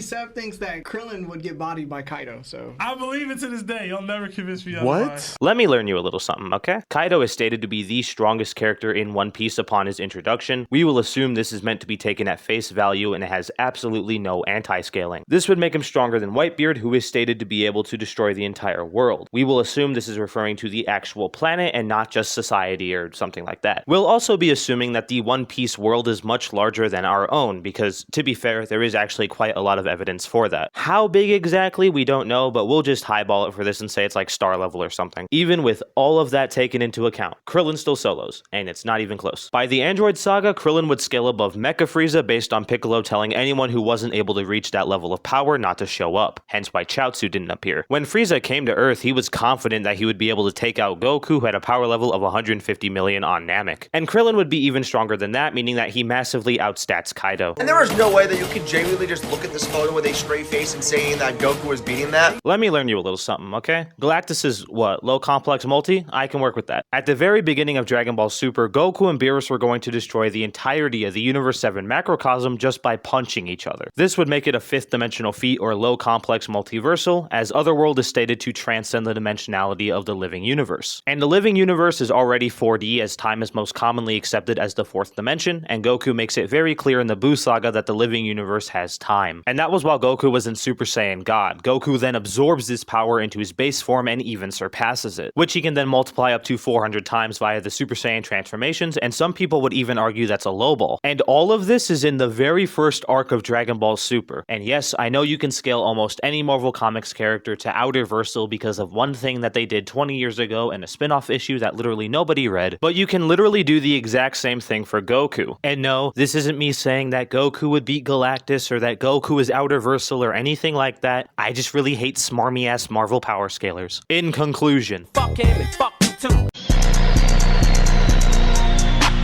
Seth thinks that Krillin would get bodied by Kaido, so... I believe it to this day. You'll never convince me What? otherwise. Let me learn you a little something, okay? Kaido is stated to be the strongest character in One Piece upon his introduction. We will assume this is meant to be taken at face value and it has absolutely no anti-scaling. This would make him stronger than Whitebeard, who is stated to be able to destroy the entire world. We will assume this is referring to the actual planet and not just society or something like that. We'll also be assuming that the One Piece world is much larger than our own, because to be fair, there is actually quite a lot of evidence for that. How big exactly, we don't know, but we'll just highball it for this and say it's like star level or something. Even with all of that taken into account, Krillin still solos, and it's not even close. By the Android Saga, Krillin would scale above Mecha Frieza based on Piccolo telling anyone who wasn't able to reach that level of power not to show up, hence why Chaozu didn't appear. When Frieza came to Earth, he was confident that he would be able to take out Goku, who had a power level of 150 million on Namek. And Krillin would be even stronger than that, meaning that he massively outstats Kaido. And there is no way that you could genuinely just look at this photo with a straight face and saying that Goku was beating that. Let me learn you a little something, okay? Galactus is what? Low complex multi? I can work with that. At the very beginning of Dragon Ball Super, Goku and Beerus were going to destroy the entirety of the Universe 7 macrocosm just by punching each other. This would make it a 5th dimensional feat or low complex multiversal, as Otherworld is stated to transcend the dimensionality of the living universe. And the living universe is already 4D, as time is most commonly accepted as the 4th dimension, and Goku makes it very clear in the Buu Saga that the living universe has time. And that was while Goku was in Super Saiyan God. Goku then absorbs this power into his base form and even surpasses it, which he can then multiply up to 400 times via the Super Saiyan transformations, and some people would even argue that's a lowball. And all of this is in the very first arc of Dragon Ball Super. And yes, I know you can scale almost any Marvel Comics character to Outerversal because of one thing that they did 20 years ago in a spin-off issue that literally nobody read, but you can literally do the exact same thing for Goku. And no, this isn't me saying that Goku would beat Galactus or that Goku is Outerversal or anything like that. I just really hate smarmy-ass Marvel power scalers. In conclusion, Fuck him and fuck you too.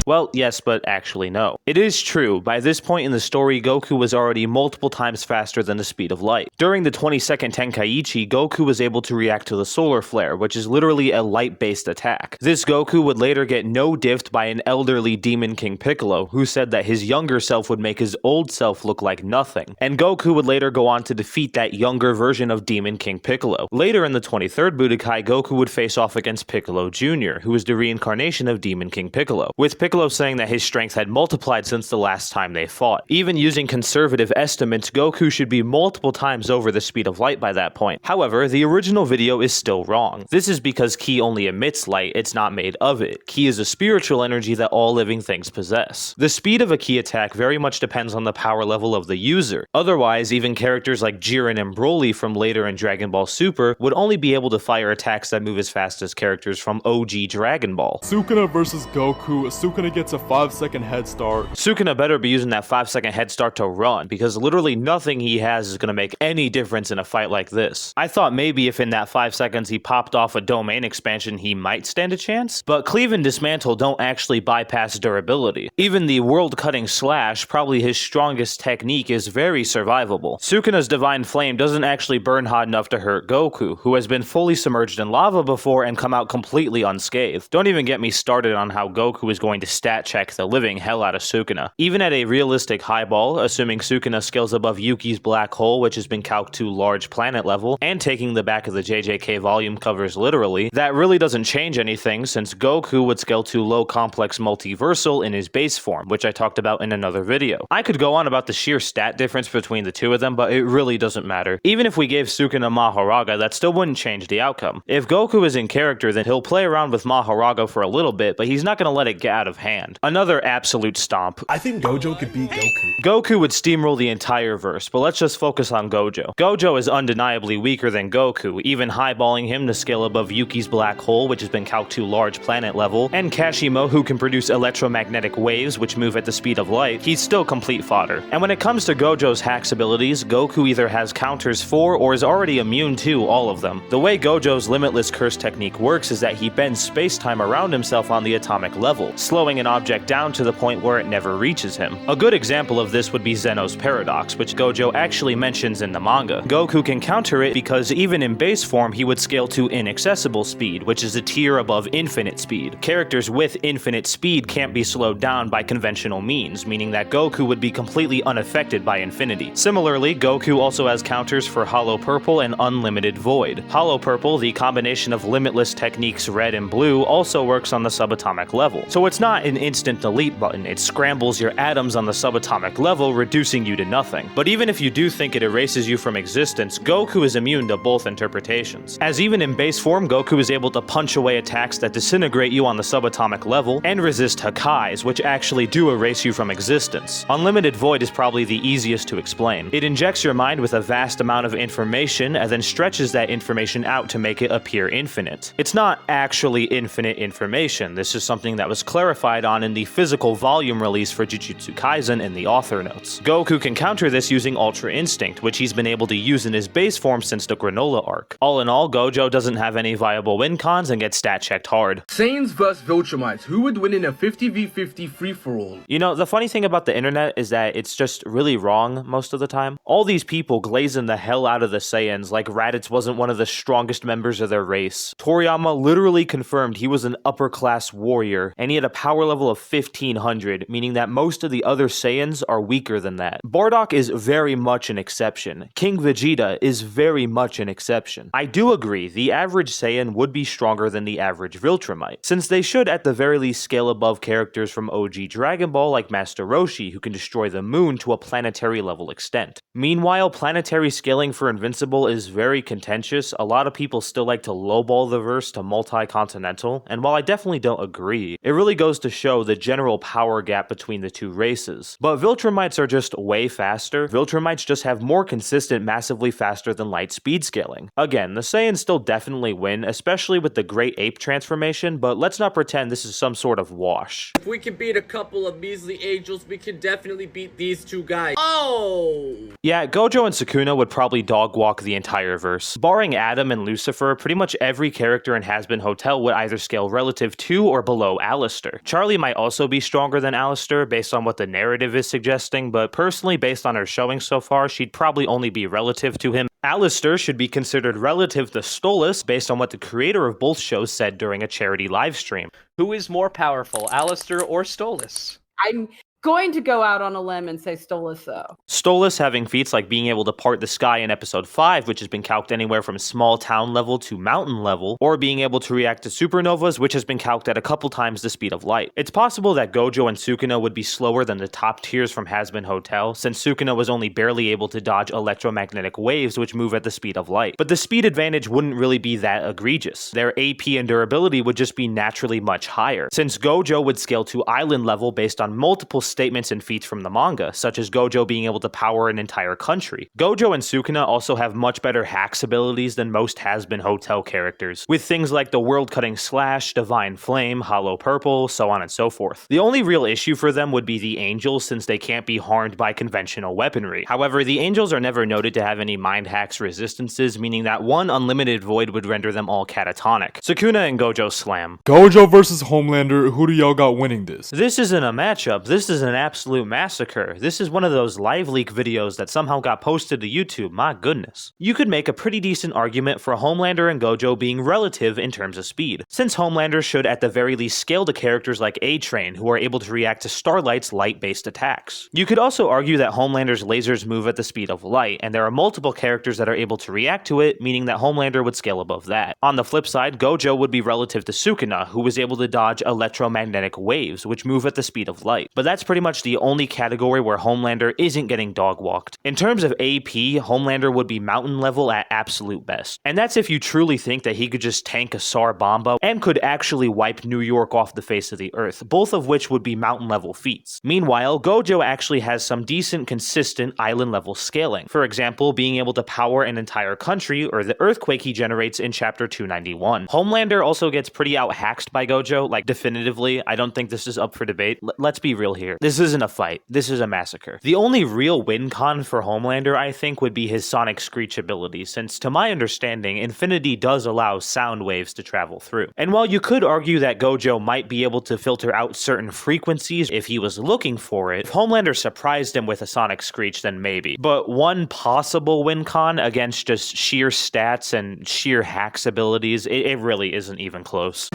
well, yes, but actually no. It is true, by this point in the story, Goku was already multiple times faster than the speed of light. During the 22nd Tenkaichi, Goku was able to react to the solar flare, which is literally a light-based attack. This Goku would later get no-diffed by an elderly Demon King Piccolo, who said that his younger self would make his old self look like nothing. And Goku would later go on to defeat that younger version of Demon King Piccolo. Later in the 23rd Budokai, Goku would face off against Piccolo Jr., who was the reincarnation of Demon King Piccolo, with Piccolo saying that his strength had multiplied since the last time they fought. Even using conservative estimates, Goku should be multiple times over the speed of light by that point. However, the original video is still wrong. This is because Ki only emits light, it's not made of it. Ki is a spiritual energy that all living things possess. The speed of a Ki attack very much depends on the power level of the user. Otherwise, even characters like Jiren and Broly from later in Dragon Ball Super would only be able to fire attacks that move as fast as characters from OG Dragon Ball. Sukuna versus Goku. Sukuna gets a 5-second head start. Sukuna better be using that 5-second head start to run, because literally nothing he has is going to make any difference in a fight like this. I thought maybe if in that 5 seconds he popped off a domain expansion he might stand a chance, but Cleave and Dismantle don't actually bypass durability. Even the world-cutting slash, probably his strongest technique, is very survivable. Sukuna's Divine Flame doesn't actually burn hot enough to hurt Goku, who has been fully submerged in lava before and come out completely unscathed. Don't even get me started on how Goku is going to stat check the living hell out of Sukuna. Even at a realistic highball, assuming Sukuna scales above Yuki's black hole, which has been calced to large planet level, and taking the back of the JJK volume covers literally, that really doesn't change anything since Goku would scale to low complex multiversal in his base form, which I talked about in another video. I could go on about the sheer stat difference between the two of them, but it really doesn't matter. Even if we gave Sukuna Mahoraga, that still wouldn't change the outcome. If Goku is in character, then he'll play around with Mahoraga for a little bit, but he's not going to let it get out of hand. Another absolute stomp. I think Gojo could beat Goku. Goku would steamroll the entire verse, but let's just focus on Gojo. Gojo is undeniably weaker than Goku, even highballing him to scale above Yuki's black hole, which has been calced to large planet level, and Kashimo, who can produce electromagnetic waves which move at the speed of light. He's still complete fodder. And when it comes to Gojo's hacks abilities, Goku either has counters for or is already immune to all of them. The way Gojo's limitless curse technique works is that he bends space-time around himself on the atomic level, slowing slowing an object down to the point where it never reaches him. A good example of this would be Zeno's paradox, which Gojo actually mentions in the manga. Goku can counter it because even in base form he would scale to inaccessible speed, which is a tier above infinite speed. Characters with infinite speed can't be slowed down by conventional means, meaning that Goku would be completely unaffected by infinity. Similarly, Goku also has counters for Hollow Purple and Unlimited Void. Hollow Purple, the combination of limitless techniques red and blue, also works on the subatomic level. So it's not an instant delete button, it scrambles your atoms on the subatomic level, reducing you to nothing. But even if you do think it erases you from existence, Goku is immune to both interpretations, as even in base form, Goku is able to punch away attacks that disintegrate you on the subatomic level, and resist Hakkais, which actually do erase you from existence. Unlimited Void is probably the easiest to explain. It injects your mind with a vast amount of information, and then stretches that information out to make it appear infinite. It's not actually infinite information, this is something that was clarified on in the physical volume release for Jujutsu Kaisen in the author notes. Goku can counter this using Ultra Instinct, which he's been able to use in his base form since the Granola arc. All in all, Gojo doesn't have any viable win cons and gets stat checked hard. Saiyans vs Viltrumites, who would win in a 50v50 free-for-all? You know, the funny thing about the internet is that it's just really wrong most of the time. All these people glazing the hell out of the Saiyans like Raditz wasn't one of the strongest members of their race. Toriyama literally confirmed he was an upper-class warrior, and he had a power level of 1500, meaning that most of the other Saiyans are weaker than that. Bardock is very much an exception. King Vegeta is very much an exception. I do agree, the average Saiyan would be stronger than the average Viltrumite, since they should at the very least scale above characters from OG Dragon Ball like Master Roshi, who can destroy the moon to a planetary level extent. Meanwhile, planetary scaling for Invincible is very contentious. A lot of people still like to lowball the verse to multi-continental, and while I definitely don't agree, it really goes to show the general power gap between the two races. But Viltrumites are just way faster. Viltrumites just have more consistent, massively faster than light speed scaling. Again, the Saiyans still definitely win, especially with the Great Ape transformation, but let's not pretend this is some sort of wash. If we can beat a couple of measly angels, we can definitely beat these two guys. Oh! Yeah, Gojo and Sukuna would probably dog walk the entire verse. Barring Adam and Lucifer, pretty much every character in Hazbin Hotel would either scale relative to or below Alistair. Charlie might also be stronger than Alistair based on what the narrative is suggesting, but personally based on her showing so far, she'd probably only be relative to him. Alistair should be considered relative to Stolas based on what the creator of both shows said during a charity livestream. Who is more powerful, Alistair or Stolas? I'm going to go out on a limb and say Stolas, though. Stolas having feats like being able to part the sky in episode 5, which has been calced anywhere from small town level to mountain level, or being able to react to supernovas, which has been calced at a couple times the speed of light. It's possible that Gojo and Sukuna would be slower than the top tiers from Hazbin Hotel, since Sukuna was only barely able to dodge electromagnetic waves which move at the speed of light. But the speed advantage wouldn't really be that egregious. Their AP and durability would just be naturally much higher, since Gojo would scale to island level based on multiple statements and feats from the manga, such as Gojo being able to power an entire country. Gojo and Sukuna also have much better hacks abilities than most Hazbin Hotel characters, with things like the world-cutting slash, divine flame, hollow purple, so on and so forth. The only real issue for them would be the angels, since they can't be harmed by conventional weaponry. However, the angels are never noted to have any mind hacks resistances, meaning that one unlimited void would render them all catatonic. Sukuna and Gojo slam. Gojo versus Homelander, who do y'all got winning this? This isn't a matchup, this is an absolute massacre. This is one of those live leak videos that somehow got posted to YouTube, my goodness. You could make a pretty decent argument for Homelander and Gojo being relative in terms of speed, since Homelander should at the very least scale to characters like A-Train, who are able to react to Starlight's light-based attacks. You could also argue that Homelander's lasers move at the speed of light, and there are multiple characters that are able to react to it, meaning that Homelander would scale above that. On the flip side, Gojo would be relative to Sukuna, who was able to dodge electromagnetic waves, which move at the speed of light. But that's pretty much the only category where Homelander isn't getting dog-walked. In terms of AP, Homelander would be mountain level at absolute best. And that's if you truly think that he could just tank a SAR Bomba and could actually wipe New York off the face of the earth, both of which would be mountain level feats. Meanwhile, Gojo actually has some decent, consistent island level scaling. For example, being able to power an entire country, or the earthquake he generates in chapter 291. Homelander also gets pretty out-hacked by Gojo, like definitively. I don't think this is up for debate. Let's be real here. This isn't a fight. This is a massacre. The only real win con for Homelander, I think, would be his sonic screech ability, since to my understanding, Infinity does allow sound waves to travel through. And while you could argue that Gojo might be able to filter out certain frequencies if he was looking for it, if Homelander surprised him with a sonic screech, then maybe. But one possible win con against just sheer stats and sheer hacks abilities, it really isn't even close.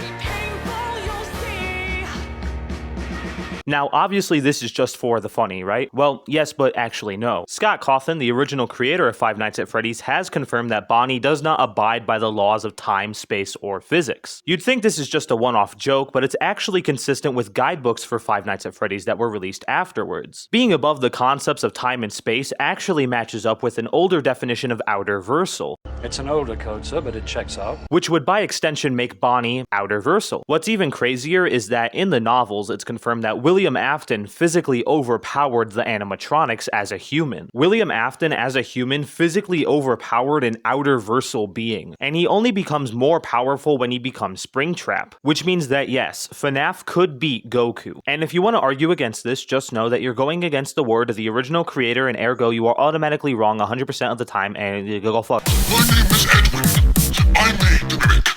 Now, obviously this is just for the funny, right? Well, yes, but actually no. Scott Cawthon, the original creator of Five Nights at Freddy's, has confirmed that Bonnie does not abide by the laws of time, space, or physics. You'd think this is just a one-off joke, but it's actually consistent with guidebooks for Five Nights at Freddy's that were released afterwards. Being above the concepts of time and space actually matches up with an older definition of outer-versal. It's an older code, sir, but it checks out. Which would by extension make Bonnie outer-versal. What's even crazier is that in the novels, it's confirmed that William Afton physically overpowered the animatronics as a human. William Afton as a human physically overpowered an outer-versal being, and he only becomes more powerful when he becomes Springtrap, which means that yes, FNAF could beat Goku. And if you want to argue against this, just know that you're going against the word of the original creator, and ergo you are automatically wrong 100% of the time, and go fuck.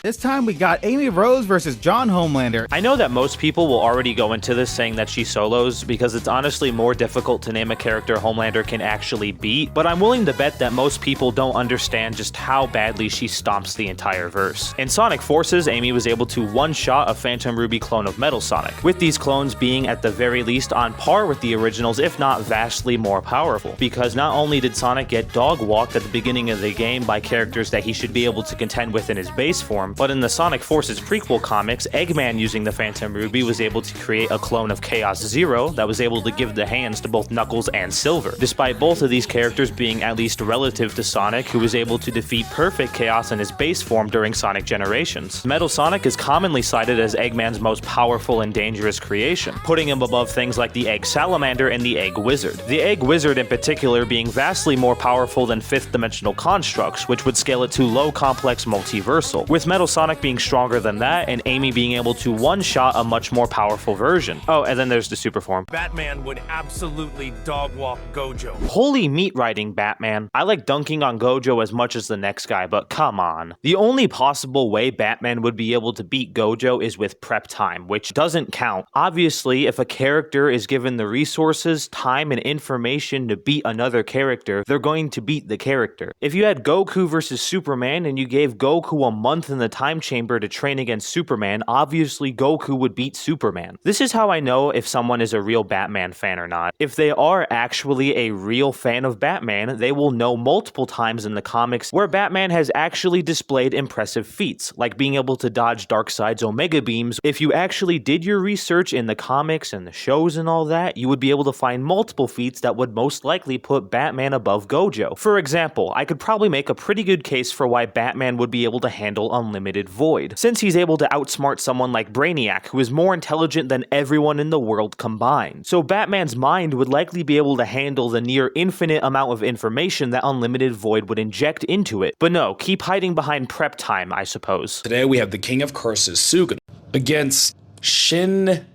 This time we got Amy Rose versus John Homelander. I know that most people will already go into this saying that she solos because it's honestly more difficult to name a character Homelander can actually beat, but I'm willing to bet that most people don't understand just how badly she stomps the entire verse. In Sonic Forces, Amy was able to one-shot a Phantom Ruby clone of Metal Sonic, with these clones being at the very least on par with the originals, if not vastly more powerful, because not only did Sonic get dog-walked at the beginning of the game by characters that he should be able to contend with in his base form, but in the Sonic Forces prequel comics, Eggman using the Phantom Ruby was able to create a clone of Chaos Zero that was able to give the hands to both Knuckles and Silver, despite both of these characters being at least relative to Sonic, who was able to defeat Perfect Chaos in his base form during Sonic Generations. Metal Sonic is commonly cited as Eggman's most powerful and dangerous creation, putting him above things like the Egg Salamander and the Egg Wizard. The Egg Wizard in particular being vastly more powerful than fifth-dimensional constructs, which would scale it to low complex multiversal, with Metal Sonic being stronger than that, and Amy being able to one-shot a much more powerful version. Oh, and then there's the super form. Batman would absolutely dog-walk Gojo. Holy meat riding, Batman. I like dunking on Gojo as much as the next guy, but come on. The only possible way Batman would be able to beat Gojo is with prep time, which doesn't count. Obviously, if a character is given the resources, time, and information to beat another character, they're going to beat the character. If you had Goku versus Superman and you gave Goku a month in the time chamber to train against Superman, obviously Goku would beat Superman. This is how I know if someone is a real Batman fan or not. If they are actually a real fan of Batman, they will know multiple times in the comics where Batman has actually displayed impressive feats, like being able to dodge Darkseid's Omega Beams. If you actually did your research in the comics and the shows and all that, you would be able to find multiple feats that would most likely put Batman above Gojo. For example, I could probably make a pretty good case for why Batman would be able to handle Unlimited Void, since he's able to outsmart someone like Brainiac, who is more intelligent than everyone in the world combined. So Batman's mind would likely be able to handle the near infinite amount of information that Unlimited Void would inject into it. But no, keep hiding behind prep time, I suppose. Today we have the King of Curses, Sukuna, against Shin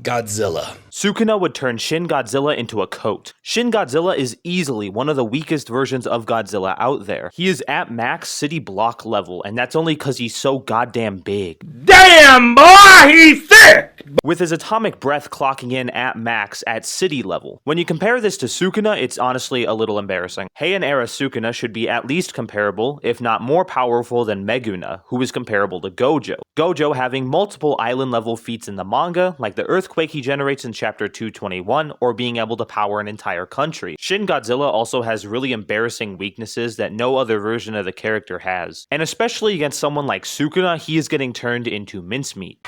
Godzilla. Sukuna would turn Shin Godzilla into a coat. Shin Godzilla is easily one of the weakest versions of Godzilla out there. He is at max city block level, and that's only because he's so goddamn big. Damn, boy, he's thick! With his atomic breath clocking in at max at city level. When you compare this to Sukuna, it's honestly a little embarrassing. Heian era Sukuna should be at least comparable, if not more powerful than Meguna, who is comparable to Gojo. Gojo having multiple island level feats in the manga, like the earthquake he generates in Chapter 221, or being able to power an entire country. Shin Godzilla also has really embarrassing weaknesses that no other version of the character has. And especially against someone like Sukuna, he is getting turned into mincemeat.